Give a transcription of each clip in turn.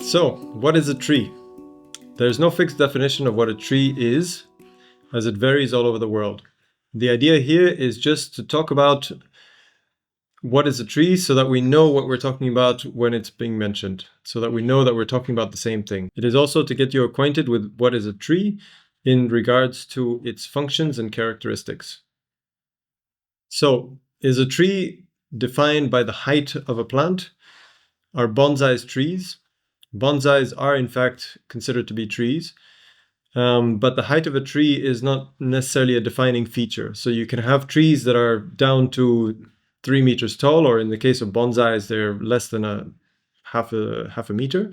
So, what is a tree? There's no fixed definition of what a tree is, as it varies all over the world. The idea here is just to talk about what is a tree so that we know what we're talking about when it's being mentioned, so that we know that we're talking about the same thing. It is also to get you acquainted with what is a tree in regards to its functions and characteristics. So, is a tree defined by the height of a plant? Are bonsais trees? Bonsais are in fact considered to be trees, but the height of a tree is not necessarily a defining feature. So you can have trees that are down to 3 meters tall, or in the case of bonsais, they're less than half a meter.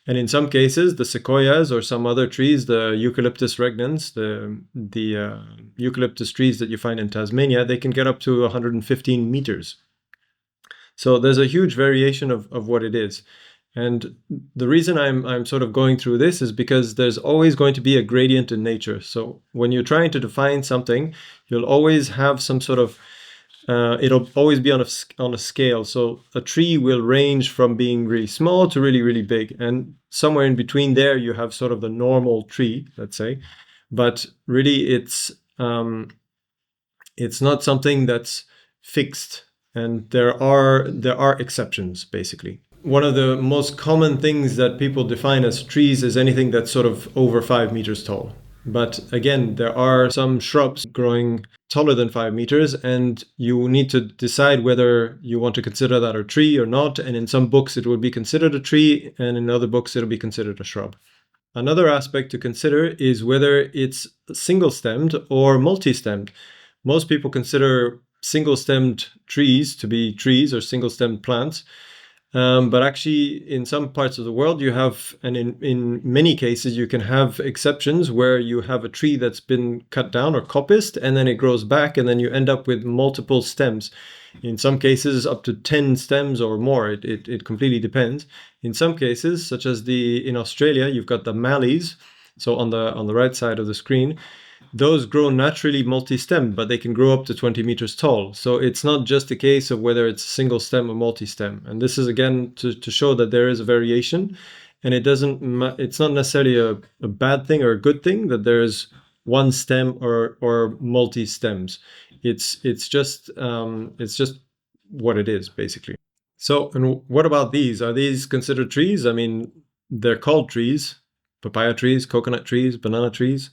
And in some cases, the sequoias or some other trees, the Eucalyptus regnans, the eucalyptus trees that you find in Tasmania, they can get up to 115 meters. So there's a huge variation of what it is. And the reason I'm sort of going through this is because there's always going to be a gradient in nature. So when you're trying to define something, you'll always have some sort of, it'll always be on a scale. So a tree will range from being really small to really, really big. And somewhere in between there, you have sort of the normal tree, let's say. But really, it's not something that's fixed. And there are exceptions, basically. One of the most common things that people define as trees is anything that's sort of over 5 meters tall. But again, there are some shrubs growing taller than 5 meters, and you need to decide whether you want to consider that a tree or not. And in some books, it will be considered a tree, and in other books, it'll be considered a shrub. Another aspect to consider is whether it's single-stemmed or multi-stemmed. Most people consider single-stemmed trees to be trees or single-stemmed plants. But actually, in some parts of the world, you have, and in many cases, you can have exceptions where you have a tree that's been cut down or coppiced, and then it grows back, and then you end up with multiple stems. In some cases, up to 10 stems or more. It completely depends. In some cases, such as in Australia, you've got the mallees. So on the right side of the screen, those grow naturally multi-stemmed, but they can grow up to 20 meters tall. So it's not just a case of whether it's single stem or multi-stem. And this is, again, to show that there is a variation. And it's not necessarily a bad thing or a good thing that there is one stem or multi-stems. It's just what it is, basically. So, and what about these? Are these considered trees? I mean, they're called trees: papaya trees, coconut trees, banana trees.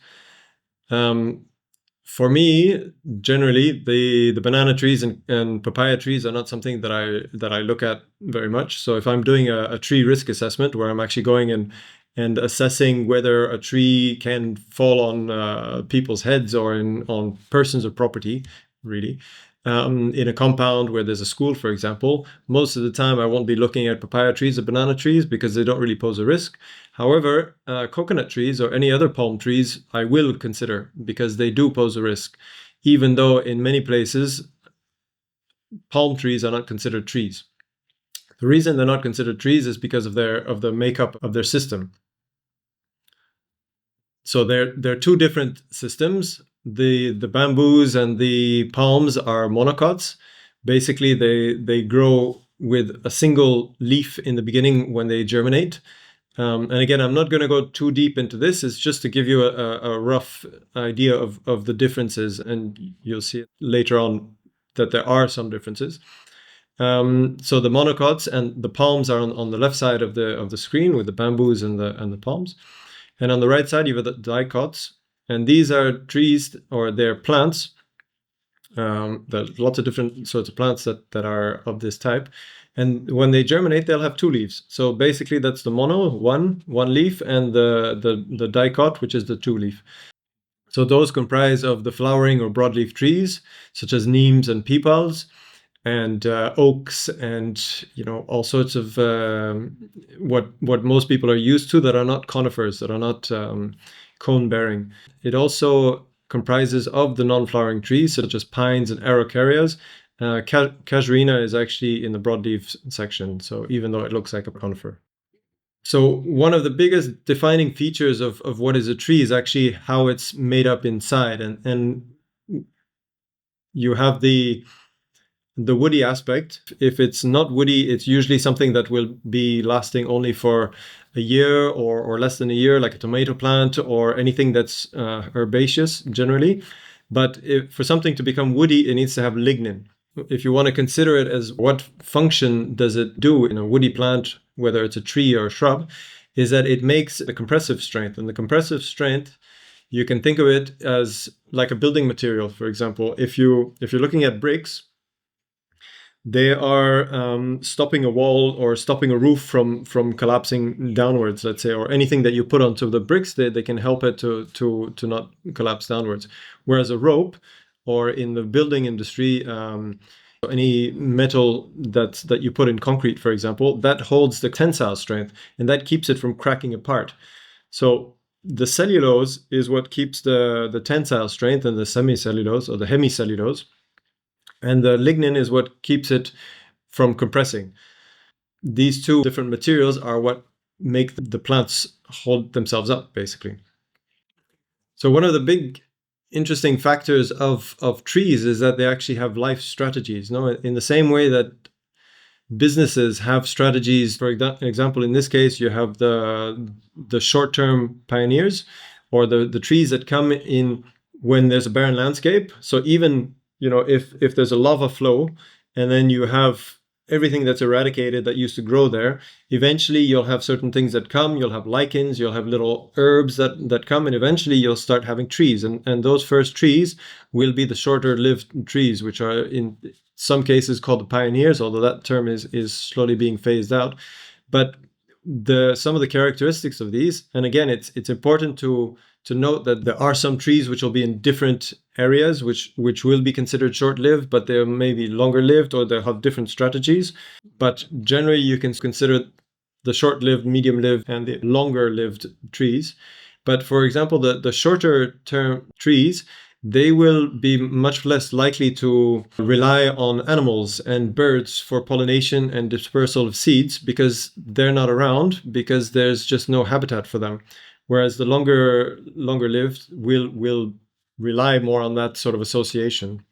For me, generally, the banana trees and papaya trees are not something that I look at very much. So if I'm doing a tree risk assessment where I'm actually going and assessing whether a tree can fall on people's heads or on persons or property, really, in a compound where there's a school, for example, most of the time I won't be looking at papaya trees or banana trees because they don't really pose a risk. However, coconut trees or any other palm trees I will consider because they do pose a risk, even though in many places palm trees are not considered trees. The reason they're not considered trees is because of the makeup of their system. So they're two different systems. The bamboos and the palms are monocots. Basically, they grow with a single leaf in the beginning when they germinate. And again, I'm not going to go too deep into this. It's just to give you a rough idea of the differences, and you'll see later on that there are some differences. So the monocots and the palms are on the left side of the screen with the bamboos and the palms. And on the right side, you have the dicots. And these are trees, or they're plants. There's lots of different sorts of plants that are of this type. And when they germinate, they'll have 2 leaves. So basically, that's the mono, one leaf, and the dicot, which is the 2 leaf. So those comprise of the flowering or broadleaf trees, such as neems and peepals, and oaks, and all sorts of what most people are used to that are not conifers, that are not cone-bearing. It also comprises of the non-flowering trees, such as pines and araucarias. Casuarina is actually in the broadleaf section, so even though it looks like a conifer. So one of the biggest defining features of what is a tree is actually how it's made up inside. And you have the the woody aspect. If it's not woody, it's usually something that will be lasting only for a year or less than a year, like a tomato plant or anything that's herbaceous generally. But for something to become woody, it needs to have lignin. If you want to consider it as what function does it do in a woody plant, whether it's a tree or a shrub, is that it makes the compressive strength. And the compressive strength, you can think of it as like a building material. For example, if you're looking at bricks, they are stopping a wall or stopping a roof from collapsing downwards, let's say, or anything that you put onto the bricks, they can help it to not collapse downwards. Whereas a rope, or in the building industry, any metal that you put in concrete, for example, that holds the tensile strength and that keeps it from cracking apart. So the cellulose is what keeps the tensile strength, and the semicellulose or the hemicellulose. And the lignin is what keeps it from compressing. These two different materials are what make the plants hold themselves up, basically. So one of the big interesting factors of trees is that they actually have life strategies. No, in the same way that businesses have strategies. For example, in this case, you have the short-term pioneers, or the trees that come in when there's a barren landscape. So even if there's a lava flow and then you have everything that's eradicated that used to grow there, eventually you'll have certain things that come. You'll have lichens, you'll have little herbs that come, and eventually you'll start having trees. And those first trees will be the shorter lived trees, which are in some cases called the pioneers, although that term is slowly being phased out. But some of the characteristics of these, and again, it's important to note that there are some trees which will be in different areas which will be considered short-lived, but they may be longer-lived, or they have different strategies. But generally, you can consider the short-lived, medium-lived, and the longer-lived trees. But for example, the shorter-term trees, they will be much less likely to rely on animals and birds for pollination and dispersal of seeds, because they're not around, because there's just no habitat for them. Whereas the longer lived will rely more on that sort of association.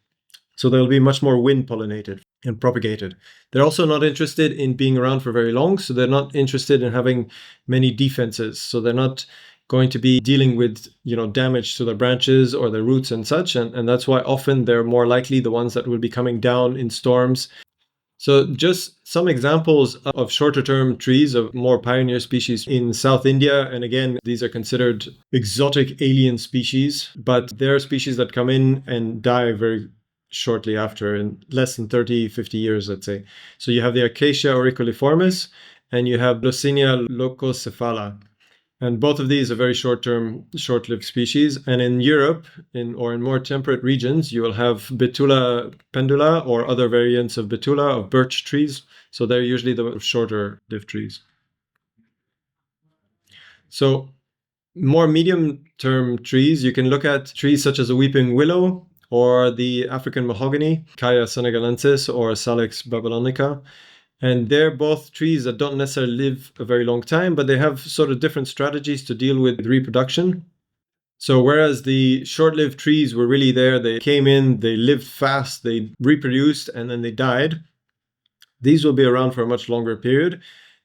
So they'll be much more wind pollinated and propagated. They're also not interested in being around for very long, so they're not interested in having many defenses. So they're not going to be dealing with damage to their branches or their roots and such, and that's why often they're more likely the ones that will be coming down in storms. So just some examples of shorter term trees of more pioneer species in South India. And again, these are considered exotic alien species, but they're species that come in and die very shortly after, in less than 30, 50 years, let's say. So you have the Acacia auriculiformis and you have Glossinia leucocephala. And both of these are very short-term, short-lived species. And in Europe, in more temperate regions, you will have Betula pendula or other variants of Betula, of birch trees. So they're usually the shorter-lived trees. So more medium-term trees, you can look at trees such as a weeping willow or the African mahogany, Caia senegalensis or Salix babylonica. And they're both trees that don't necessarily live a very long time, but they have sort of different strategies to deal with reproduction. So whereas the short-lived trees were really there, they came in, they lived fast, they reproduced, and then they died. These will be around for a much longer period.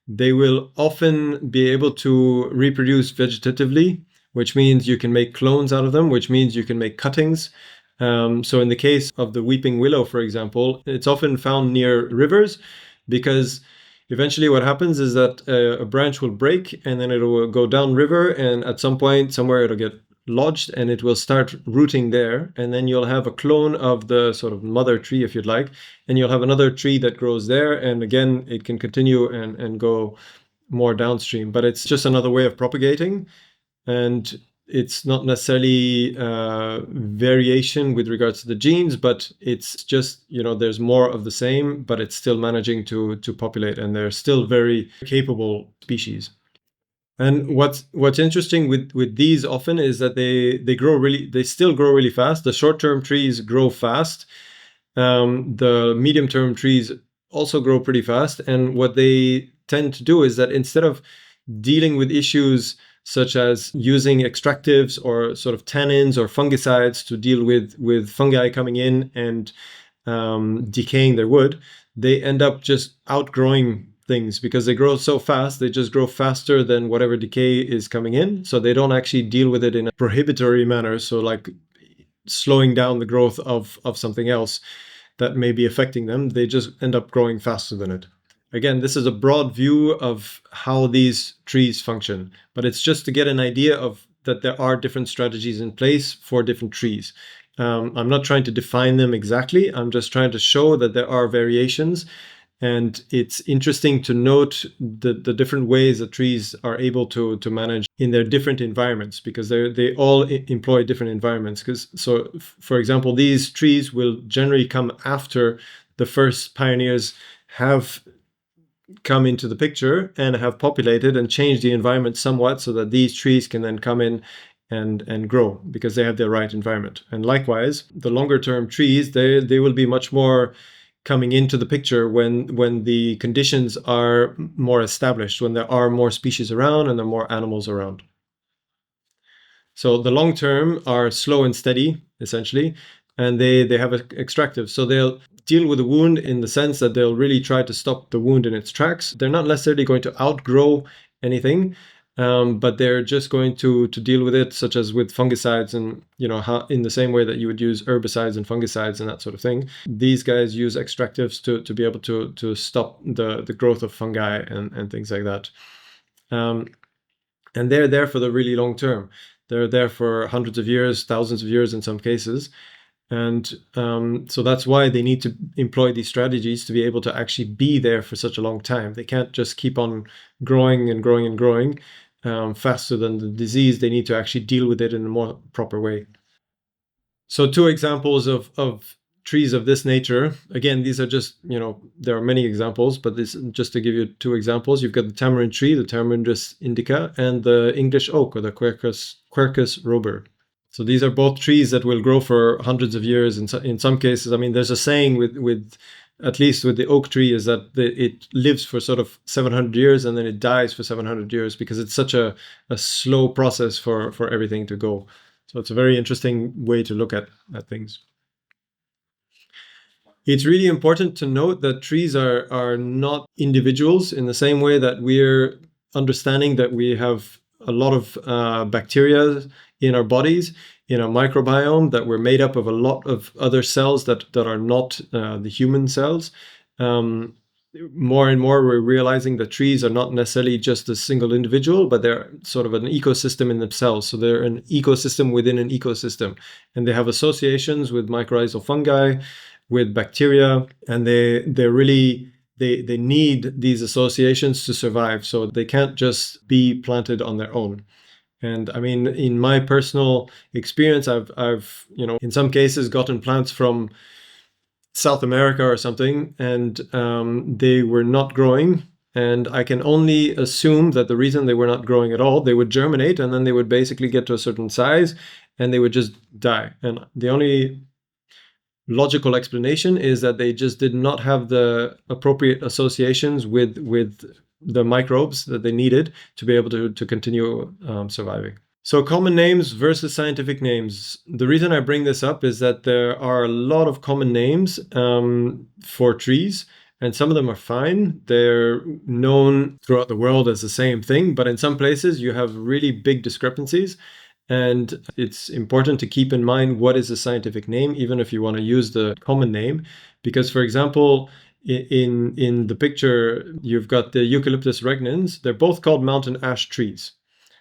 They will often be able to reproduce vegetatively, which means you can make clones out of them, which means you can make cuttings. So in the case of the weeping willow, for example, it's often found near rivers, because eventually what happens is that a branch will break and then it will go downriver, and at some point somewhere it'll get lodged and it will start rooting there, and then you'll have a clone of the sort of mother tree, if you'd like, and you'll have another tree that grows there, and again it can continue and go more downstream. But it's just another way of propagating, and it's not necessarily variation with regards to the genes, but it's just, there's more of the same, but it's still managing to populate, and they're still very capable species. And what's interesting with these often is that they still grow really fast. The short-term trees grow fast. The medium-term trees also grow pretty fast. And what they tend to do is that instead of dealing with issues such as using extractives or sort of tannins or fungicides to deal with fungi coming in and decaying their wood, they end up just outgrowing things because they grow so fast. They just grow faster than whatever decay is coming in. So they don't actually deal with it in a prohibitory manner. So like slowing down the growth of something else that may be affecting them. They just end up growing faster than it. Again, this is a broad view of how these trees function, but it's just to get an idea of that there are different strategies in place for different trees. I'm not trying to define them exactly. I'm just trying to show that there are variations. And it's interesting to note the different ways that trees are able to manage in their different environments, because they all employ different environments. So, for example, these trees will generally come after the first pioneers have come into the picture and have populated and changed the environment somewhat, so that these trees can then come in and grow because they have the right environment. And likewise, the longer term trees, they will be much more coming into the picture when the conditions are more established, when there are more species around and there are more animals around. So the long term are slow and steady, essentially, and they have extractive. So they'll deal with the wound in the sense that they'll really try to stop the wound in its tracks. They're not necessarily going to outgrow anything, but they're just going to deal with it, such as with fungicides, and how, in the same way that you would use herbicides and fungicides and that sort of thing. These guys use extractives to be able to stop the growth of fungi and things like that. And they're there for the really long term. They're there for hundreds of years, thousands of years in some cases. And so that's why they need to employ these strategies to be able to actually be there for such a long time. They can't just keep on growing and growing and growing faster than the disease. They need to actually deal with it in a more proper way. So 2 examples of trees of this nature. Again, these are just, there are many examples, but this just to give you 2 examples. You've got the tamarind tree, the Tamarindus indica, and the English oak, or the Quercus robur. So these are both trees that will grow for hundreds of years. In some cases, I mean, there's a saying with at least with the oak tree, is that it lives for sort of 700 years and then it dies for 700 years because it's such a slow process for everything to go. So it's a very interesting way to look at things. It's really important to note that trees are not individuals in the same way that we're understanding that we have a lot of bacteria in our bodies, in our microbiome, that we're made up of a lot of other cells that are not the human cells. More and more we're realizing that trees are not necessarily just a single individual, but they're sort of an ecosystem in themselves. So they're an ecosystem within an ecosystem, and they have associations with mycorrhizal fungi, with bacteria, and they need these associations to survive. So they can't just be planted on their own. And I mean, in my personal experience, I've in some cases gotten plants from South America or something, and they were not growing. And I can only assume that the reason they were not growing at all, they would germinate and then they would basically get to a certain size and they would just die. And the only logical explanation is that they just did not have the appropriate associations with the microbes that they needed to be able to continue surviving. So common names versus scientific names. The reason I bring this up is that there are a lot of common names for trees, and some of them are fine. They're known throughout the world as the same thing, but in some places you have really big discrepancies. And it's important to keep in mind what is a scientific name, even if you want to use the common name. Because, for example, in the picture, you've got the Eucalyptus regnans. They're both called mountain ash trees.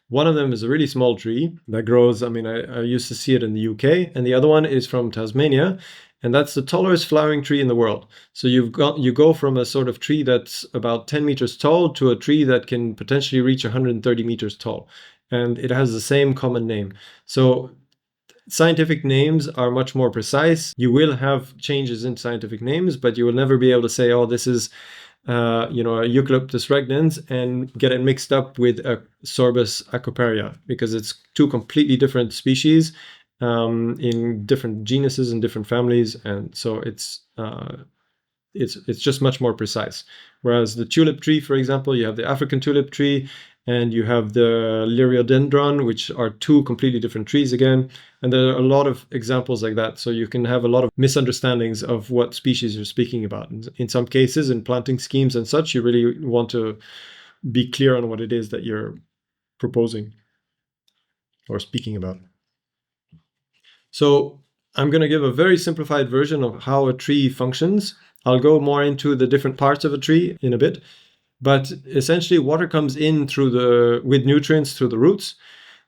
One of them is a really small tree that grows, I mean, I used to see it in the UK, and the other one is from Tasmania, and that's the tallest flowering tree in the world. So you go from a sort of tree that's about 10 meters tall to a tree that can potentially reach 130 meters tall. And it has the same common name. So scientific names are much more precise. You will have changes in scientific names, but you will never be able to say, oh, this is a Eucalyptus regnans, and get it mixed up with a Sorbus acoparia, because it's 2 completely different species in different genuses and different families. And so it's just much more precise. Whereas the tulip tree, for example, you have the African tulip tree, and you have the liriodendron, which are two completely different trees again. And there are a lot of examples like that. So you can have a lot of misunderstandings of what species you're speaking about. In some cases, in planting schemes and such, you really want to be clear on what it is that you're proposing or speaking about. So I'm going to give a very simplified version of how a tree functions. I'll go more into the different parts of a tree in a bit. But essentially, water comes in with nutrients through the roots.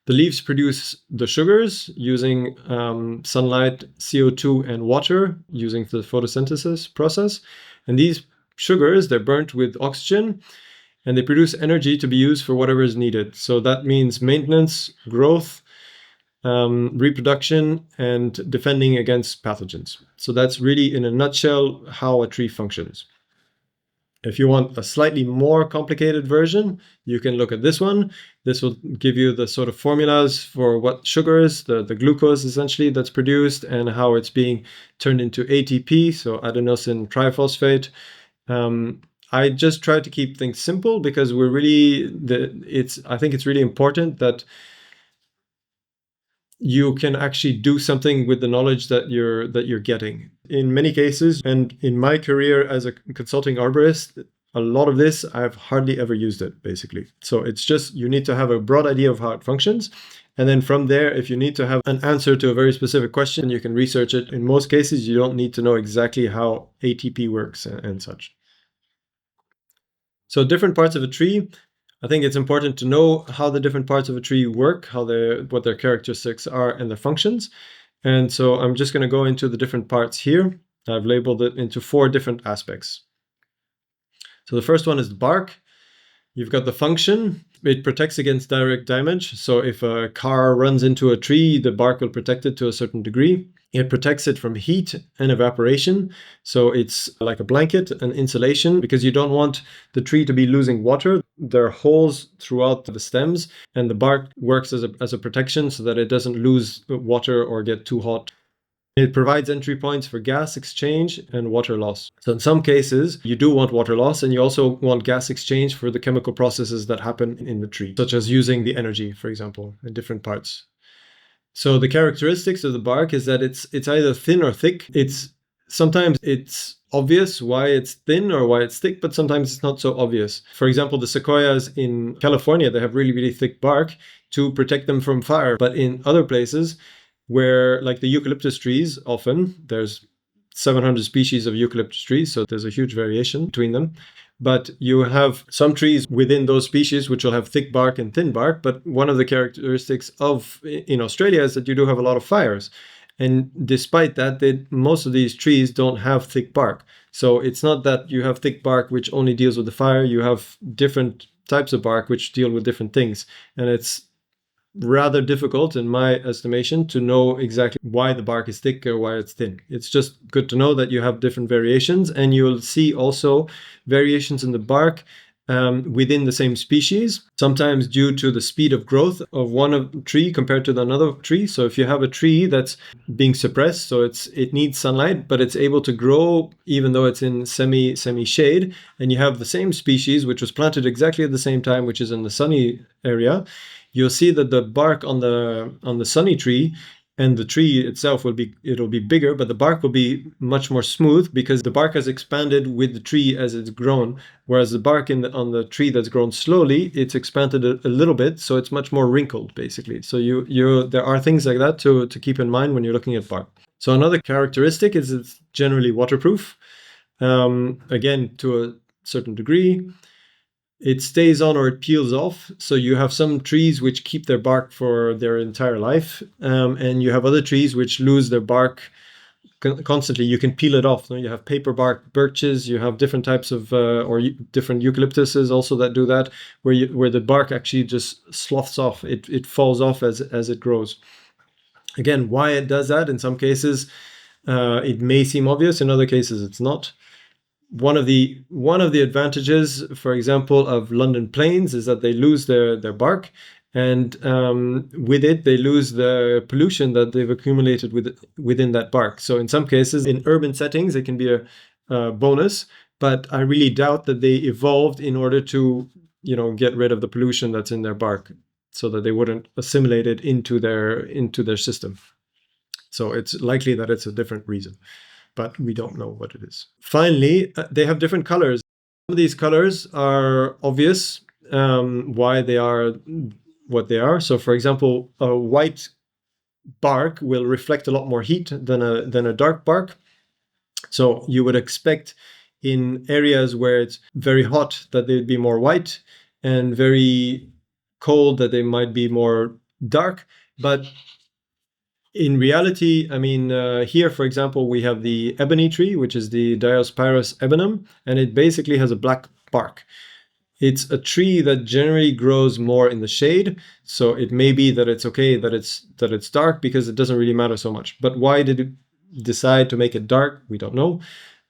The leaves produce the sugars using sunlight, CO2, and water using the photosynthesis process. And these sugars, they're burnt with oxygen, and they produce energy to be used for whatever is needed. So that means maintenance, growth, reproduction, and defending against pathogens. So that's really, in a nutshell, how a tree functions. If you want a slightly more complicated version, you can look at this one. This will give you the sort of formulas for what sugars, the glucose essentially that's produced, and how it's being turned into ATP, so adenosine triphosphate. I just try to keep things simple because I think it's really important that you can actually do something with the knowledge that you're getting. In many cases, and in my career as a consulting arborist, a lot of this, I've hardly ever used it, basically. So it's just, you need to have a broad idea of how it functions. And then from there, if you need to have an answer to a very specific question, you can research it. In most cases, you don't need to know exactly how ATP works and such. So different parts of a tree, I think it's important to know how the different parts of a tree work, what their characteristics are and their functions. And so I'm just going to go into the different parts here. I've labeled it into 4 different aspects. So the first one is the bark. You've got the function. It protects against direct damage. So if a car runs into a tree, the bark will protect it to a certain degree. It protects it from heat and evaporation. So it's like a blanket, an insulation, because you don't want the tree to be losing water. There are holes throughout the stems, and the bark works as a protection so that it doesn't lose water or get too hot. It provides entry points for gas exchange and water loss. So in some cases, you do want water loss, and you also want gas exchange for the chemical processes that happen in the tree, such as using the energy, for example, in different parts. So the characteristics of the bark is that it's either thin or thick. Sometimes it's obvious why it's thin or why it's thick, but sometimes it's not so obvious. For example, the sequoias in California, they have really, really thick bark to protect them from fire. But in other places, where like the eucalyptus trees, often there's 700 species of eucalyptus trees, so there's a huge variation between them. But you have some trees within those species which will have thick bark and thin bark. But one of the characteristics in Australia is that you do have a lot of fires. And despite that, most of these trees don't have thick bark. So it's not that you have thick bark which only deals with the fire. You have different types of bark which deal with different things. And it's rather difficult, in my estimation, to know exactly why the bark is thick or why it's thin. It's just good to know that you have different variations, and you'll see also variations in the bark within the same species, sometimes due to the speed of growth of one tree compared to another tree. So if you have a tree that's being suppressed, so it needs sunlight, but it's able to grow even though it's in semi shade, and you have the same species which was planted exactly at the same time, which is in the sunny area, you'll see that the bark on the sunny tree and the tree itself it'll be bigger, but the bark will be much more smooth because the bark has expanded with the tree as it's grown, whereas the bark on the tree that's grown slowly, it's expanded a little bit, so it's much more wrinkled, basically. So there are things like that to keep in mind when you're looking at bark. So another characteristic is it's generally waterproof, again, to a certain degree. It stays on or it peels off. So you have some trees which keep their bark for their entire life, and you have other trees which lose their bark constantly. You can peel it off. You have paper bark birches, you have different types of different eucalyptuses also that do that, where the bark actually just sloughs off. It falls off as it grows. Again, why it does that? In some cases, it may seem obvious. In other cases, it's not. One of the advantages, for example, of London plains is that they lose their bark, and with it they lose the pollution that they've accumulated within that bark. So in some cases, in urban settings, it can be a bonus, but I really doubt that they evolved in order to get rid of the pollution that's in their bark, so that they wouldn't assimilate it into their system. So it's likely that it's a different reason, but we don't know what it is. Finally, they have different colors. Some of these colors are obvious, why they are what they are. So, for example, a white bark will reflect a lot more heat than a dark bark. So you would expect in areas where it's very hot that they'd be more white, and very cold that they might be more dark. But in reality, I mean, here, for example, we have the ebony tree, which is the Diospyros ebenum, and it basically has a black bark. It's a tree that generally grows more in the shade, so it may be that it's okay that it's dark, because it doesn't really matter so much. But why did it decide to make it dark? We don't know.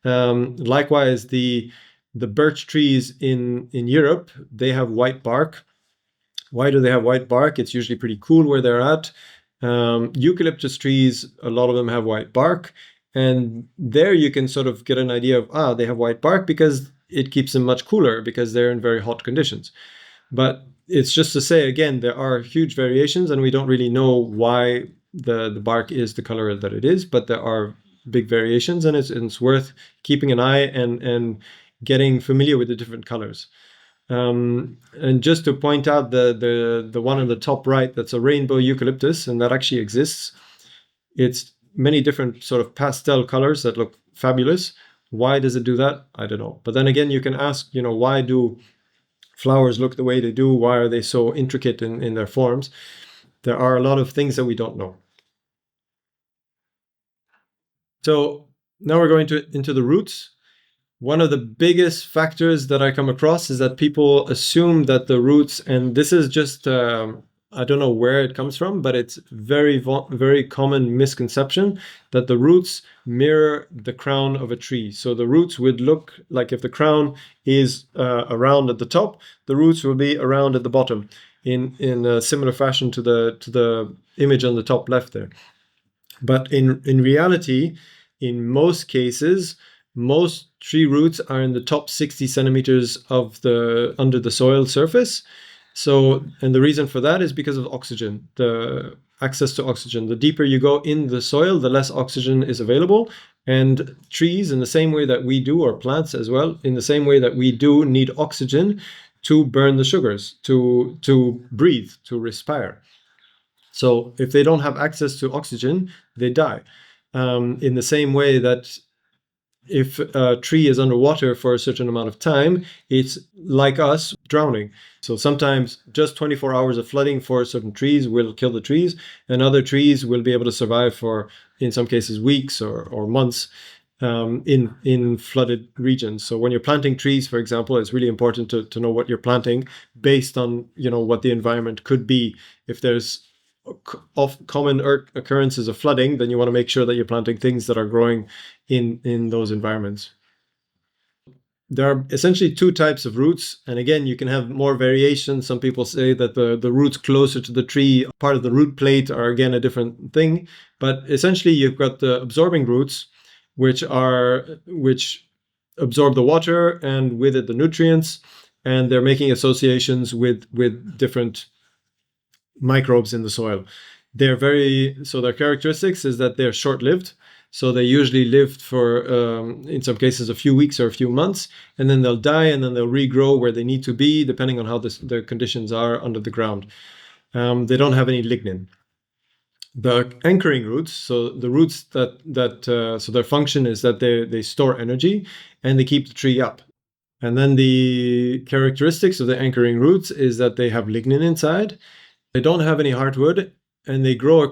Likewise, the birch trees in Europe, they have white bark. Why do they have white bark? It's usually pretty cool where they're at. Eucalyptus trees, a lot of them have white bark, and there you can sort of get an idea of, they have white bark because it keeps them much cooler, because they're in very hot conditions. But it's just to say, again, there are huge variations, and we don't really know why the bark is the color that it is, but there are big variations, and it's worth keeping an eye and getting familiar with the different colors. And just to point out the one on the top right, that's a rainbow eucalyptus, and that actually exists. It's many different sort of pastel colors that look fabulous. Why does it do that? I don't know. But then again, you can ask, why do flowers look the way they do? Why are they so intricate in their forms? There are a lot of things that we don't know. So now we're going into the roots. One of the biggest factors that I come across is that people assume that the roots, and this is just, I don't know where it comes from, but it's very common misconception that the roots mirror the crown of a tree. So the roots would look like, if the crown is around at the top, the roots will be around at the bottom, in a similar fashion to the image on the top left there. But in reality, in most cases, most tree roots are in the top 60 centimeters of under the soil surface. So, and the reason for that is because of oxygen, the access to oxygen. The deeper you go in the soil, the less oxygen is available. And trees, in the same way that we do, or plants as well, in the same way that we do, need oxygen to burn the sugars, to breathe, to respire. So if they don't have access to oxygen, they die. In the same way that if a tree is underwater for a certain amount of time, it's like us drowning. So sometimes just 24 hours of flooding for certain trees will kill the trees, and other trees will be able to survive for, in some cases, weeks or months in flooded regions. So when you're planting trees, for example, it's really important to know what you're planting based on what the environment could be. If there's common occurrences of flooding, then you want to make sure that you're planting things that are growing in those environments. There are essentially two types of roots, and again, you can have more variation. Some people say that the roots closer to the tree, part of the root plate, are again a different thing. But essentially, you've got the absorbing roots, which absorb the water and with it the nutrients, and they're making associations with different microbes in the soil. Their characteristics is that they're short-lived. So they usually live for, in some cases, a few weeks or a few months, and then they'll die, and then they'll regrow where they need to be, depending on how the conditions are under the ground. They don't have any lignin. The anchoring roots, so the roots so their function is that they store energy and they keep the tree up. And then the characteristics of the anchoring roots is that they have lignin inside. They don't have any heartwood, and they grow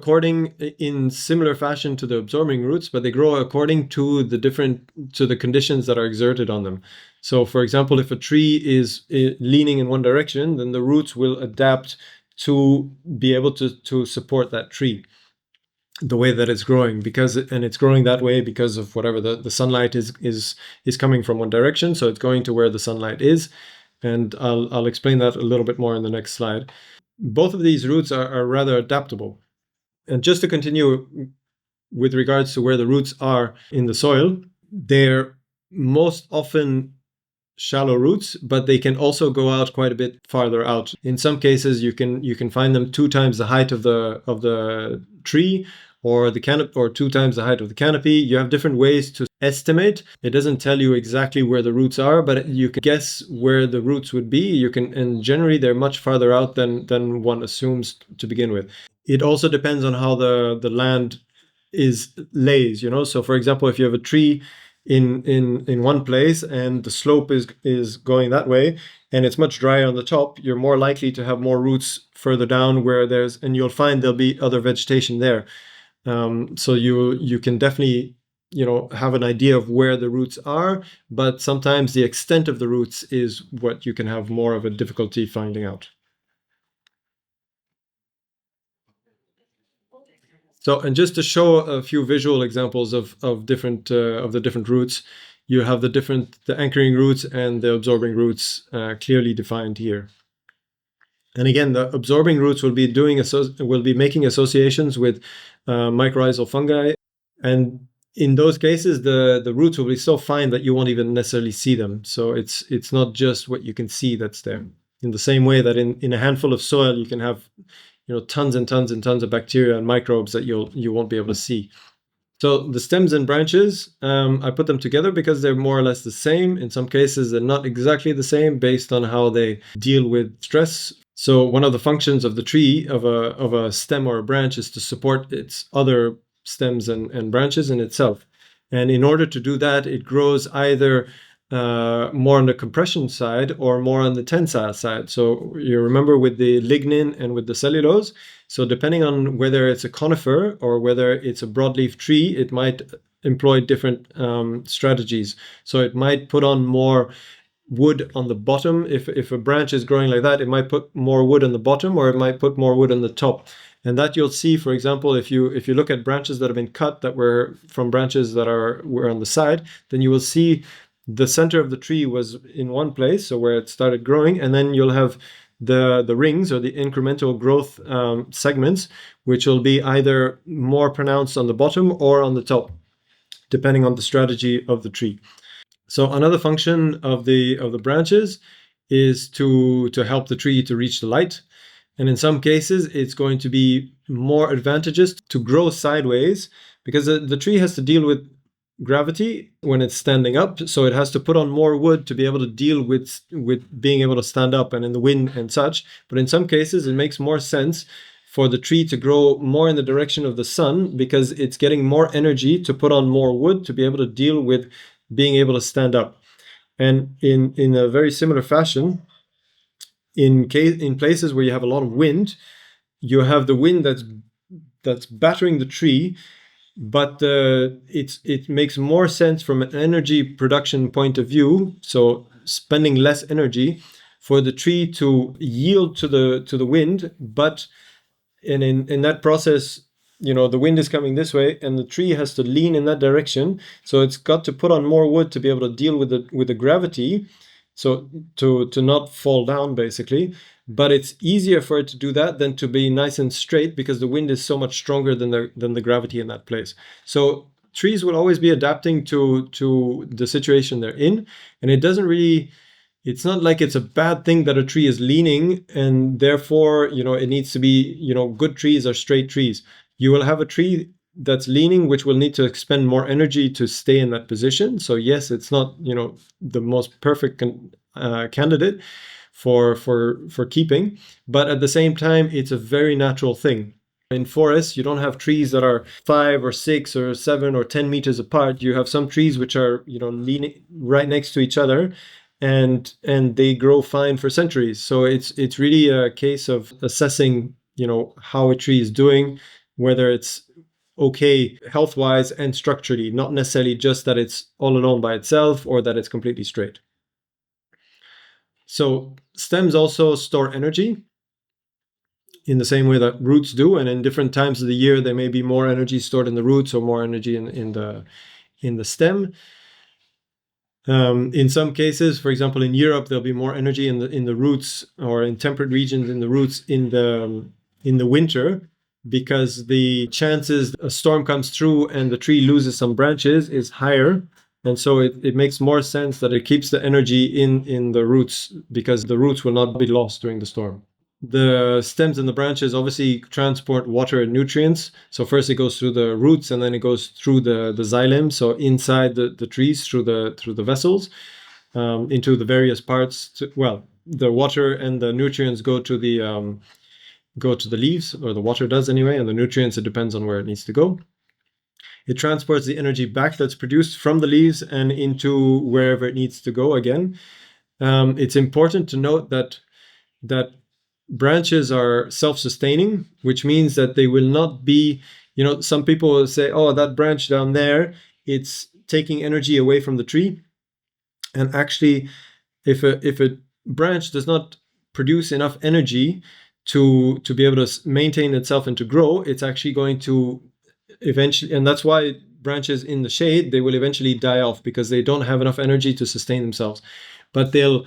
in similar fashion to the absorbing roots, but they grow according to the conditions that are exerted on them. So, for example, if a tree is leaning in one direction, then the roots will adapt to be able to support that tree, the way that it's growing, and it's growing that way because of whatever the sunlight is coming from one direction, so it's going to where the sunlight is. And I'll explain that a little bit more in the next slide. Both of these roots are rather adaptable. And just to continue with regards to where the roots are in the soil, they're most often shallow roots, but they can also go out quite a bit farther out. In some cases, you can find them 2 times the height of the tree, or the canopy, or 2 times the height of the canopy. You have different ways to estimate. It doesn't tell you exactly where the roots are, but you can guess where the roots would be. You can, and generally they're much farther out than one assumes to begin with. It also depends on how the land is lays, So for example, if you have a tree in one place and the slope is going that way and it's much drier on the top, you're more likely to have more roots further down where and you'll find there'll be other vegetation there. So you can definitely have an idea of where the roots are, but sometimes the extent of the roots is what you can have more of a difficulty finding out. So, and just to show a few visual examples of the different roots, you have the anchoring roots and the absorbing roots clearly defined here. And again, the absorbing roots will be making associations with mycorrhizal fungi, and in those cases, the roots will be so fine that you won't even necessarily see them. So it's not just what you can see that's there. In the same way that in a handful of soil, you can have tons and tons and tons of bacteria and microbes that you won't be able to see. So the stems and branches, I put them together because they're more or less the same. In some cases, they're not exactly the same based on how they deal with stress. So one of the functions of the tree, of a stem or a branch, is to support its other stems and branches in itself. And in order to do that, it grows either more on the compression side or more on the tensile side. So you remember with the lignin and with the cellulose. So depending on whether it's a conifer or whether it's a broadleaf tree, it might employ different strategies. So it might put on more wood on the bottom. If a branch is growing like that, it might put more wood on the bottom, or it might put more wood on the top. And that you'll see, for example, if you look at branches that have been cut that were from branches that were on the side, then you will see the center of the tree was in one place, so where it started growing, and then you'll have the rings or the incremental growth segments, which will be either more pronounced on the bottom or on the top, depending on the strategy of the tree. So another function of the branches is to help the tree to reach the light. And in some cases, it's going to be more advantageous to grow sideways, because the tree has to deal with gravity when it's standing up, so it has to put on more wood to be able to deal with being able to stand up and in the wind and such. But in some cases, it makes more sense for the tree to grow more in the direction of the sun, because it's getting more energy to put on more wood to be able to deal with being able to stand up. And in a very similar fashion, in places where you have a lot of wind, you have the wind that's battering the tree, but it makes more sense from an energy production point of view, so spending less energy, for the tree to yield to the wind. But in that process, the wind is coming this way and the tree has to lean in that direction, so it's got to put on more wood to be able to deal with the gravity, so to not fall down basically. But it's easier for it to do that than to be nice and straight, because the wind is so much stronger than the gravity in that place. So trees will always be adapting to the situation they're in, and it's not like it's a bad thing that a tree is leaning and therefore it needs to be, good trees are straight trees. You will have a tree that's leaning, which will need to expend more energy to stay in that position. So yes, it's not the most perfect candidate for keeping, but at the same time, it's a very natural thing. In forests, you don't have trees that are 5 or 6 or 7 or 10 meters apart. You have some trees which are leaning right next to each other, and they grow fine for centuries. So it's really a case of assessing how a tree is doing, whether it's okay health-wise and structurally, not necessarily just that it's all alone by itself or that it's completely straight. So stems also store energy in the same way that roots do, and in different times of the year there may be more energy stored in the roots or more energy in the stem. In some cases, for example, in Europe, there'll be more energy in the roots, or in temperate regions in the roots in the winter, because the chances a storm comes through and the tree loses some branches is higher And so it makes more sense that it keeps the energy in the roots, because the roots will not be lost during the storm. The stems and the branches obviously transport water and nutrients. So first it goes through the roots, and then it goes through the xylem, so inside the trees, through the vessels, into the various parts. The water and the nutrients go to the leaves, or the water does anyway, and the nutrients, it depends on where it needs to go. It transports the energy back that's produced from the leaves and into wherever it needs to go again. It's important to note that branches are self-sustaining, which means that they will not be, some people will say, oh, that branch down there, it's taking energy away from the tree. And actually, if a branch does not produce enough energy to be able to maintain itself and to grow, it's actually going to eventually, and that's why branches in the shade, they will eventually die off, because they don't have enough energy to sustain themselves. But they'll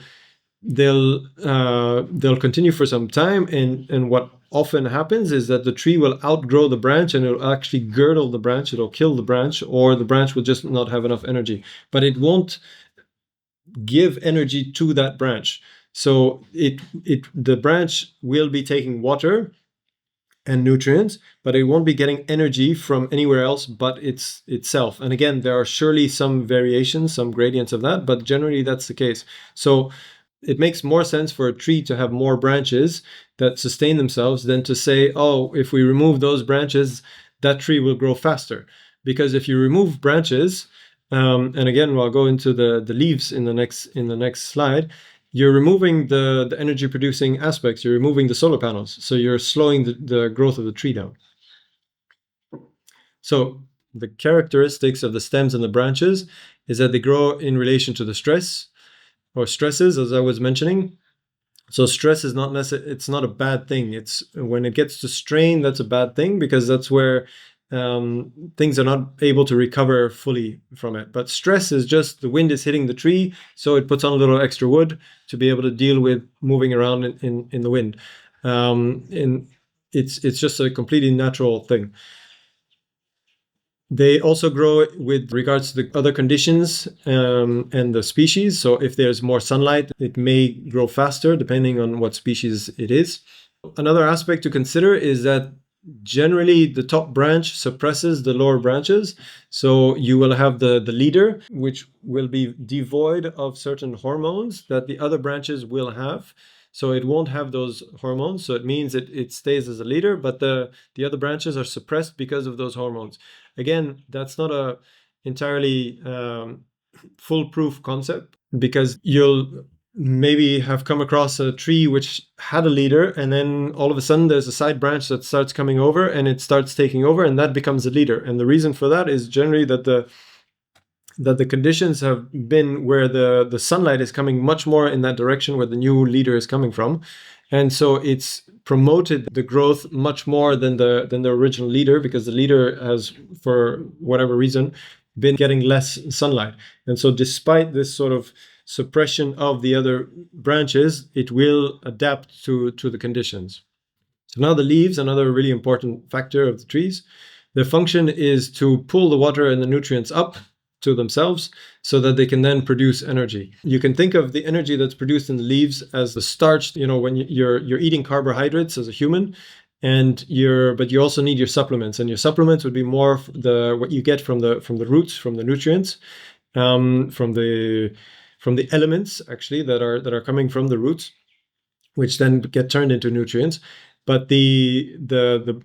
continue for some time, and what often happens is that the tree will outgrow the branch, and it'll actually girdle the branch, it'll kill the branch, or the branch will just not have enough energy, but it won't give energy to that branch. So the branch will be taking water and nutrients, but it won't be getting energy from anywhere else but itself. And again, there are surely some variations, some gradients of that, but generally that's the case. So it makes more sense for a tree to have more branches that sustain themselves than to say, oh, if we remove those branches, that tree will grow faster. Because if you remove branches, and again, I'll go into the leaves in the next slide, you're removing the energy producing aspects, you're removing the solar panels. So you're slowing the growth of the tree down. So the characteristics of the stems and the branches is that they grow in relation to the stress or stresses, as I was mentioning. So stress is not necessarily, it's not a bad thing. It's when it gets to strain, that's a bad thing, because that's where things are not able to recover fully from it. But stress is just the wind is hitting the tree, so it puts on a little extra wood to be able to deal with moving around in the wind. And it's just a completely natural thing. They also grow with regards to the other conditions and the species. So if there's more sunlight, it may grow faster depending on what species it is. Another aspect to consider is that generally the top branch suppresses the lower branches. So you will have the leader, which will be devoid of certain hormones that the other branches will have. So it won't have those hormones. So it means it stays as a leader, but the other branches are suppressed because of those hormones. Again, that's not a entirely foolproof concept, because you'll maybe have come across a tree which had a leader, and then all of a sudden there's a side branch that starts coming over and it starts taking over, and that becomes a leader. And the reason for that is generally that the conditions have been where the sunlight is coming much more in that direction where the new leader is coming from. And so it's promoted the growth much more than the original leader, because the leader has, for whatever reason, been getting less sunlight. And so despite this sort of suppression of the other branches, it will adapt to the conditions. So now the leaves, another really important factor of the trees, their function is to pull the water and the nutrients up to themselves so that they can then produce energy. You can think of the energy that's produced in the leaves as the starch, when you're eating carbohydrates as a human, but you also need your supplements, and your supplements would be more what you get from the roots, from the nutrients, from the elements actually that are coming from the roots, which then get turned into nutrients. But the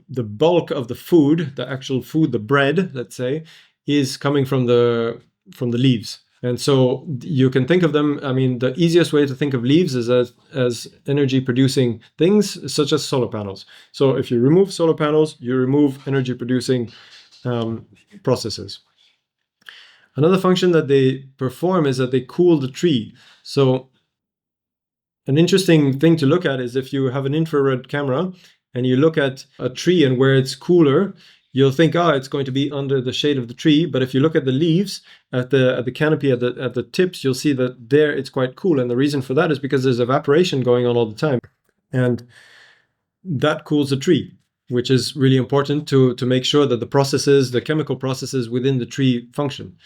bulk of the food, the actual food, the bread, let's say, is coming from the leaves. And so you can think of them, the easiest way to think of leaves is as energy producing things, such as solar panels. So if you remove solar panels, you remove energy producing processes. Another function that they perform is that they cool the tree. So an interesting thing to look at is if you have an infrared camera and you look at a tree, and where it's cooler, you'll think, it's going to be under the shade of the tree. But if you look at the leaves, at the canopy, at the tips, you'll see that there it's quite cool. And the reason for that is because there's evaporation going on all the time. And that cools the tree, which is really important to make sure that the chemical processes within the tree function.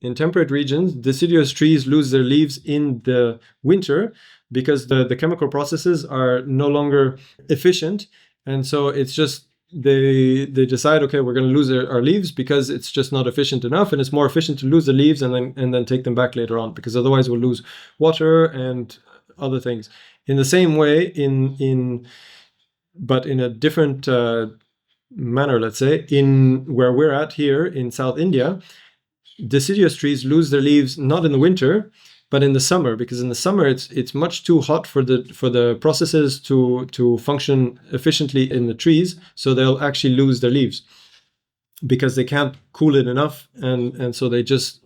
In temperate regions, deciduous trees lose their leaves in the winter because the chemical processes are no longer efficient. And so it's just they decide, okay, we're going to lose our leaves because it's just not efficient enough, and it's more efficient to lose the leaves and then take them back later on, because otherwise we'll lose water and other things. In the same way, but in a different manner, let's say, in where we're at here in South India, deciduous trees lose their leaves not in the winter but in the summer, because in the summer it's much too hot for the processes to function efficiently in the trees, so they'll actually lose their leaves because they can't cool it enough, and so they just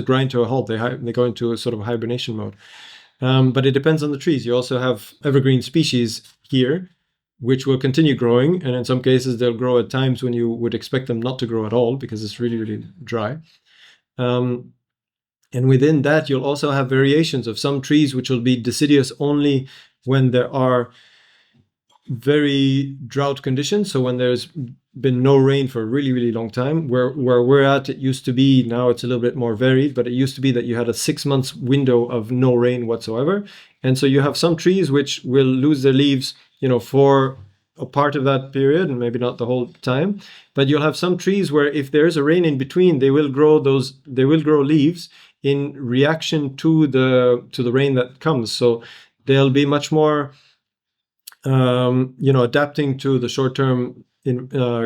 grind to a halt. They go into a sort of hibernation mode. But it depends on the trees. You also have evergreen species here which will continue growing, and in some cases they'll grow at times when you would expect them not to grow at all because it's really, really dry. And within that, you'll also have variations of some trees which will be deciduous only when there are very drought conditions. So when there's been no rain for a really, really long time. Where we're at, it used to be, now it's a little bit more varied, but it used to be that you had a 6 months window of no rain whatsoever. And so you have some trees which will lose their leaves, for a part of that period, and maybe not the whole time. But you'll have some trees where if there is a rain in between, they will grow leaves in reaction to the rain that comes. So they'll be much more adapting to the short-term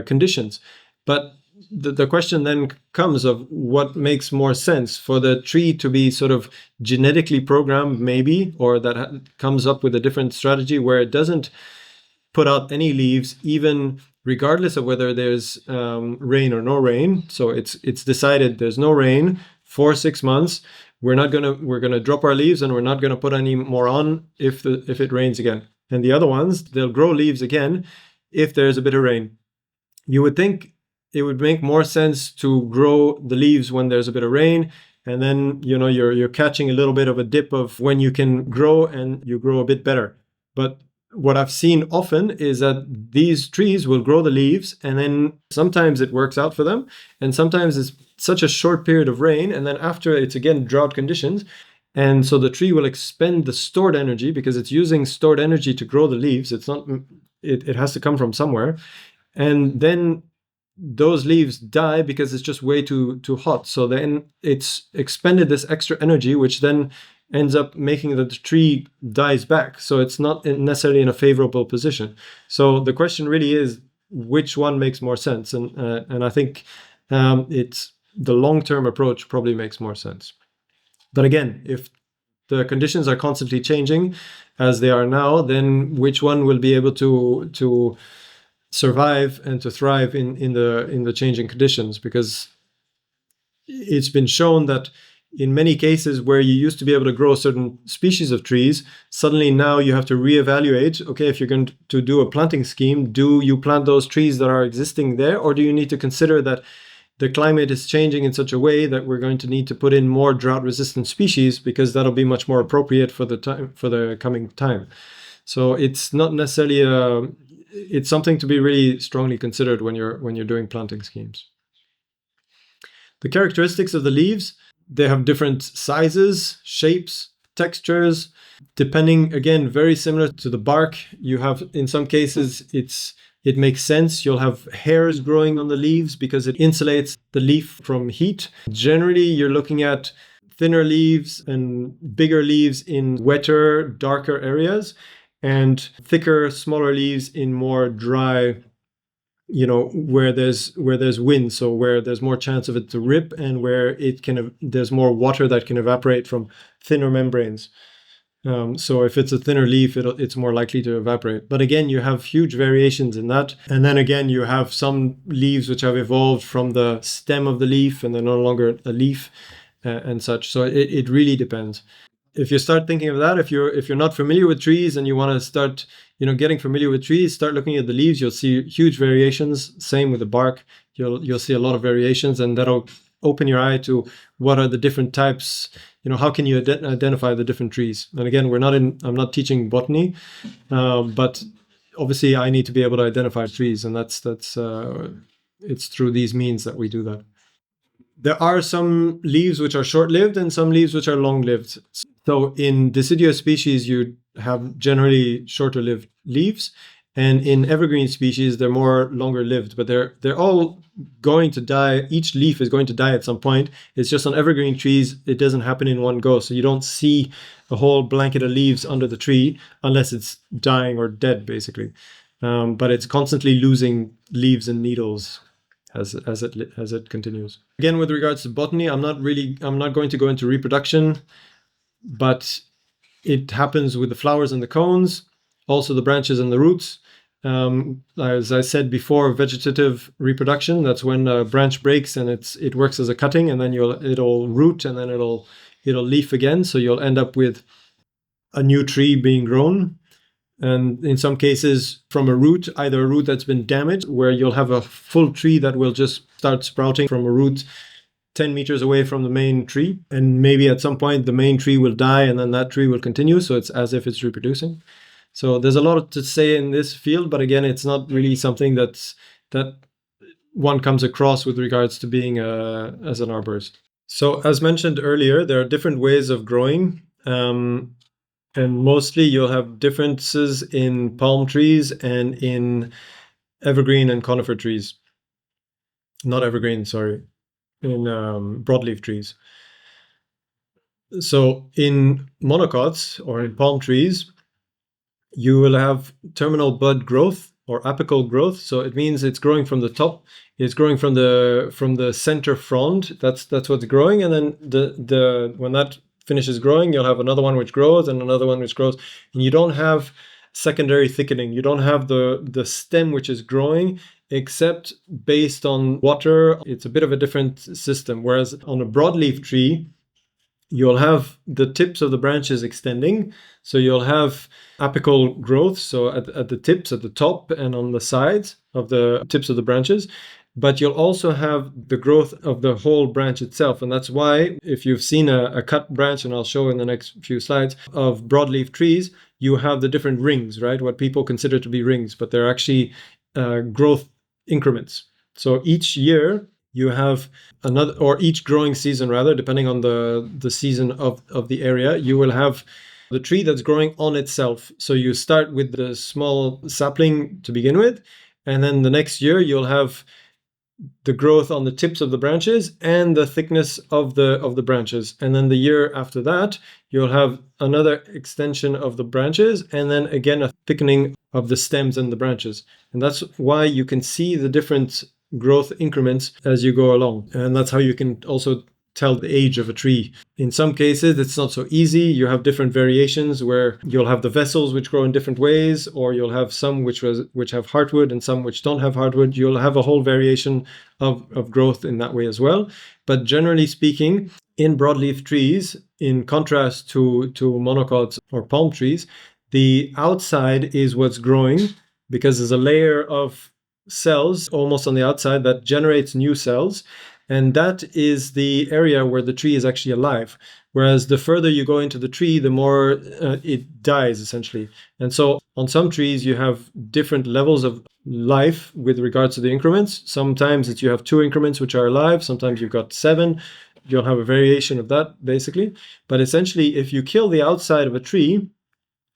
conditions. But the question then comes of what makes more sense for the tree to be sort of genetically programmed, maybe, or that comes up with a different strategy where it doesn't put out any leaves, even regardless of whether there's rain or no rain. So it's decided there's no rain for 6 months. We're gonna drop our leaves and we're not gonna put any more on if it rains again. And the other ones, they'll grow leaves again if there's a bit of rain. You would think it would make more sense to grow the leaves when there's a bit of rain, and then you're catching a little bit of a dip of when you can grow, and you grow a bit better. But what I've seen often is that these trees will grow the leaves, and then sometimes it works out for them, and sometimes it's such a short period of rain, and then after it's again drought conditions. And so the tree will expend the stored energy, because it's using stored energy to grow the leaves. It has to come from somewhere. And then those leaves die because it's just way too hot. So then it's expended this extra energy, which then ends up making that the tree dies back. So it's not necessarily in a favorable position. So the question really is, which one makes more sense? And I think it's the long-term approach probably makes more sense. But again, if the conditions are constantly changing as they are now, then which one will be able to survive and to thrive in the changing conditions? Because it's been shown that in many cases where you used to be able to grow certain species of trees, suddenly now you have to reevaluate, okay, if you're going to do a planting scheme, do you plant those trees that are existing there, or do you need to consider that the climate is changing in such a way that we're going to need to put in more drought-resistant species, because that'll be much more appropriate for the coming time. So it's not necessarily it's something to be really strongly considered when you're doing planting schemes. The characteristics of the leaves, they have different sizes, shapes, textures, depending, again, very similar to the bark. You have, in some cases, it makes sense. You'll have hairs growing on the leaves because it insulates the leaf from heat. Generally, you're looking at thinner leaves and bigger leaves in wetter, darker areas, and thicker, smaller leaves in more dry, where there's wind, so where there's more chance of it to rip, and where there's more water that can evaporate from thinner membranes. So if it's a thinner leaf, it's more likely to evaporate. But again, you have huge variations in that. And then again, you have some leaves which have evolved from the stem of the leaf, and they're no longer a leaf and such. So it really depends. If you start thinking of that, if you're not familiar with trees and you want to start, getting familiar with trees, start looking at the leaves. You'll see huge variations. Same with the bark. You'll see a lot of variations, and that'll open your eye to what are the different types. How can you identify the different trees? And again, I'm not teaching botany, but obviously I need to be able to identify trees, and that's it's through these means that we do that. There are some leaves which are short-lived and some leaves which are long-lived. So in deciduous species, you have generally shorter-lived leaves, and in evergreen species, they're more longer-lived. But they're all going to die. Each leaf is going to die at some point. It's just on evergreen trees, it doesn't happen in one go. So you don't see a whole blanket of leaves under the tree unless it's dying or dead, basically. But it's constantly losing leaves and needles as it continues. Again, with regards to botany, I'm not going to go into reproduction, but it happens with the flowers and the cones, also the branches and the roots. As I said before, vegetative reproduction, that's when a branch breaks and it works as a cutting, and then it'll root, and then it'll leaf again. So you'll end up with a new tree being grown. And in some cases, from a root, either a root that's been damaged, where you'll have a full tree that will just start sprouting from a root 10 meters away from the main tree. And maybe at some point, the main tree will die and then that tree will continue. So it's as if it's reproducing. So there's a lot to say in this field, but again, it's not really something that one comes across with regards to being as an arborist. So as mentioned earlier, there are different ways of growing. And mostly you'll have differences in palm trees and in evergreen and conifer trees. Not evergreen, sorry, in broadleaf trees. So in monocots or in palm trees, you will have terminal bud growth or apical growth. So it means it's growing from the top. It's growing from the center frond. That's what's growing, and then the when that finishes growing, you'll have another one which grows and another one which grows, and you don't have secondary thickening. You don't have the stem which is growing, except based on water. It's a bit of a different system. Whereas on a broadleaf tree, you'll have the tips of the branches extending. So you'll have apical growth, so at the tips, at the top, and on the sides of the tips of the branches. But you'll also have the growth of the whole branch itself. And that's why if you've seen a cut branch, and I'll show in the next few slides, of broadleaf trees, you have the different rings, right? What people consider to be rings, but they're actually growth increments. So each year you have another, or each growing season rather, depending on the season of the area, you will have the tree that's growing on itself. So you start with the small sapling to begin with, and then the next year you'll have the growth on the tips of the branches and the thickness of the branches. And then the year after that, you'll have another extension of the branches, and then again a thickening of the stems and the branches. And that's why you can see the different growth increments as you go along. And that's how you can also tell the age of a tree. In some cases, it's not so easy. You have different variations where you'll have the vessels which grow in different ways, or you'll have some which have heartwood and some which don't have heartwood. You'll have a whole variation of growth in that way as well. But generally speaking, in broadleaf trees, in contrast to monocots or palm trees, the outside is what's growing, because there's a layer of cells almost on the outside that generates new cells. And that is the area where the tree is actually alive. Whereas the further you go into the tree, the more it dies, essentially. And so on some trees, you have different levels of life with regards to the increments. Sometimes you have 2 increments which are alive. Sometimes you've got 7. You'll have a variation of that, basically. But essentially, if you kill the outside of a tree,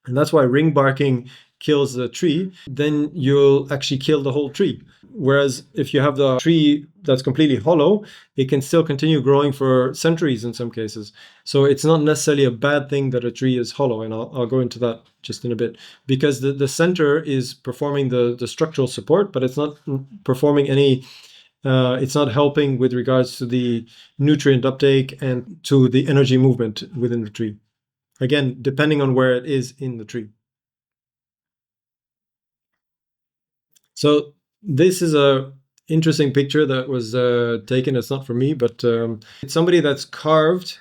and that's why ring barking kills the tree, then you'll actually kill the whole tree. Whereas if you have the tree that's completely hollow, it can still continue growing for centuries in some cases. So it's not necessarily a bad thing that a tree is hollow, and I'll go into that just in a bit, because the center is performing the structural support, but it's not performing any, it's not helping with regards to the nutrient uptake and to the energy movement within the tree. Again, depending on where it is in the tree. So this is a interesting picture that was taken. It's not for me, but it's somebody that's carved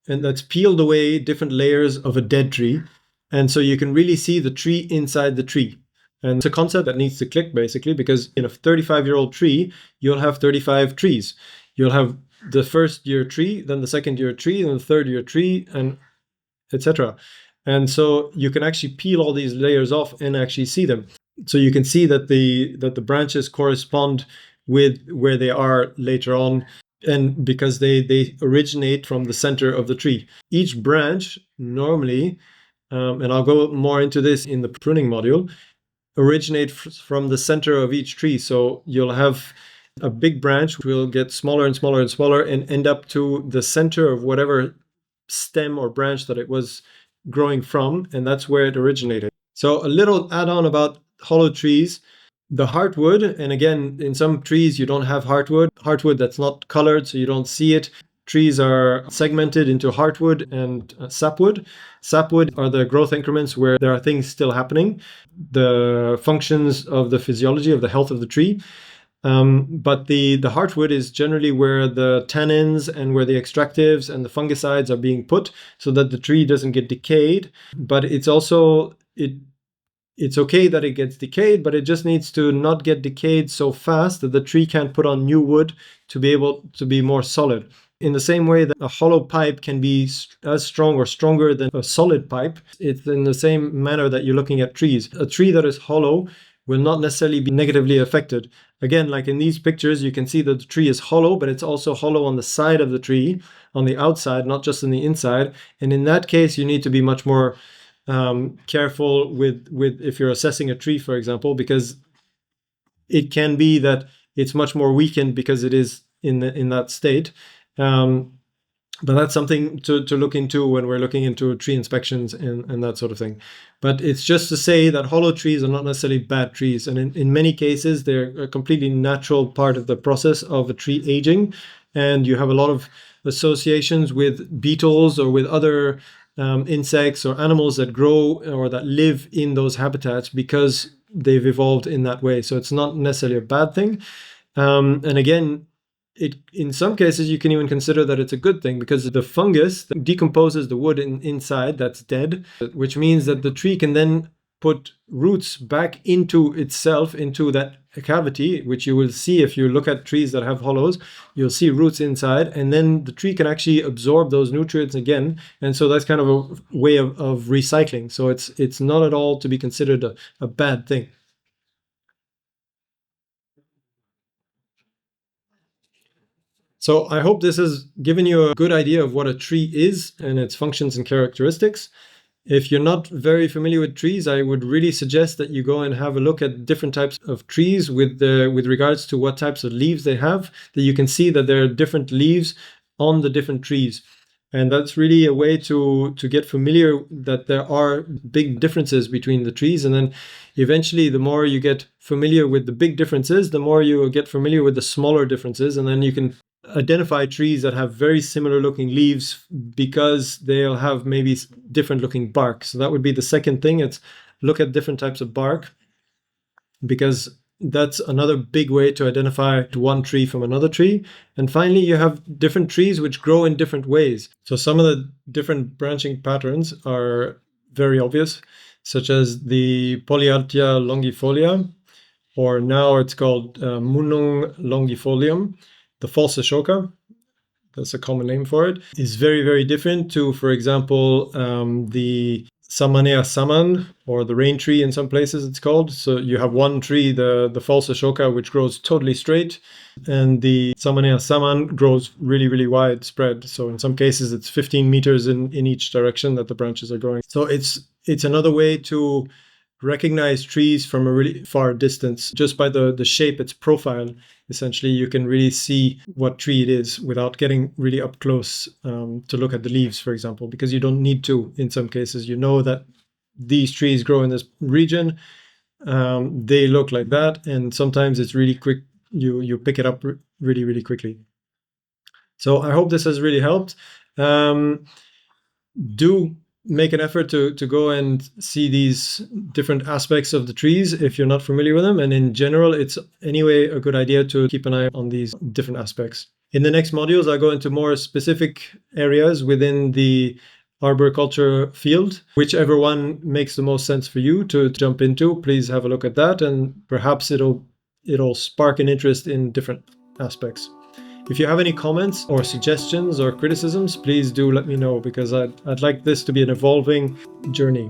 and that's peeled away different layers of a dead tree. And so you can really see the tree inside the tree. And it's a concept that needs to click, basically, because in a 35-year-old tree, you'll have 35 trees. You'll have the first year tree, then the second year tree, and the third year tree, and etc. And so you can actually peel all these layers off and actually see them. So you can see that the branches correspond with where they are later on. And because they originate from the center of the tree. Each branch normally, and I'll go more into this in the pruning module, originate from the center of each tree. So you'll have a big branch which will get smaller and smaller and smaller and end up to the center of whatever stem or branch that it was growing from, and that's where it originated. So a little add-on about hollow trees. The heartwood, and again, in some trees you don't have heartwood that's not colored, so you don't see it. Trees are segmented into heartwood and sapwood. Sapwood are the growth increments where there are things still happening, the functions of the physiology of the health of the tree. But the heartwood is generally where the tannins and where the extractives and the fungicides are being put so that the tree doesn't get decayed. But it's also, it's okay that it gets decayed, but it just needs to not get decayed so fast that the tree can't put on new wood to be able to be more solid. In the same way that a hollow pipe can be as strong or stronger than a solid pipe, it's in the same manner that you're looking at trees. A tree that is hollow will not necessarily be negatively affected. Again, like in these pictures, you can see that the tree is hollow, but it's also hollow on the side of the tree, on the outside, not just on the inside. And in that case, you need to be much more careful with if you're assessing a tree, for example, because it can be that it's much more weakened because it is in that state. But that's something to look into when we're looking into tree inspections and that sort of thing. But it's just to say that hollow trees are not necessarily bad trees. And in many cases, they're a completely natural part of the process of a tree aging. And you have a lot of associations with beetles or with other insects or animals that grow or that live in those habitats because they've evolved in that way. So it's not necessarily a bad thing. And again, in some cases, you can even consider that it's a good thing because the fungus decomposes the wood inside that's dead, which means that the tree can then put roots back into itself, into that cavity, which you will see if you look at trees that have hollows. You'll see roots inside, and then the tree can actually absorb those nutrients again. And so that's kind of a way of recycling. So it's not at all to be considered a bad thing. So I hope this has given you a good idea of what a tree is and its functions and characteristics. If you're not very familiar with trees, I would really suggest that you go and have a look at different types of trees with regards to what types of leaves they have, that you can see that there are different leaves on the different trees. And that's really a way to get familiar that there are big differences between the trees. And then eventually, the more you get familiar with the big differences, the more you get familiar with the smaller differences. And then you can identify trees that have very similar looking leaves because they'll have maybe different looking bark. So that would be the second thing. It's look at different types of bark, because that's another big way to identify one tree from another tree. And finally, you have different trees which grow in different ways. So some of the different branching patterns are very obvious, such as the Polyartia longifolia, or now it's called Munung longifolium. The false ashoka, that's a common name for it, is very, very different to, for example, the Samanea saman, or the rain tree in some places it's called. So you have one tree, the false ashoka, which grows totally straight, and the Samanea saman grows really, really widespread. So in some cases it's 15 meters in each direction that the branches are growing. So it's another way to recognize trees from a really far distance. Just by the shape, its profile, essentially, you can really see what tree it is without getting really up close to look at the leaves, for example, because you don't need to. In some cases, you know that these trees grow in this region. They look like that, and sometimes it's really quick. You pick it up really, really quickly. So I hope this has really helped. Do make an effort to go and see these different aspects of the trees if you're not familiar with them. And in general, it's anyway a good idea to keep an eye on these different aspects. In the next modules, I'll go into more specific areas within the arboriculture field. Whichever one makes the most sense for you to jump into, please have a look at that, and perhaps it'll spark an interest in different aspects. If you have any comments or suggestions or criticisms, please do let me know, because I'd like this to be an evolving journey.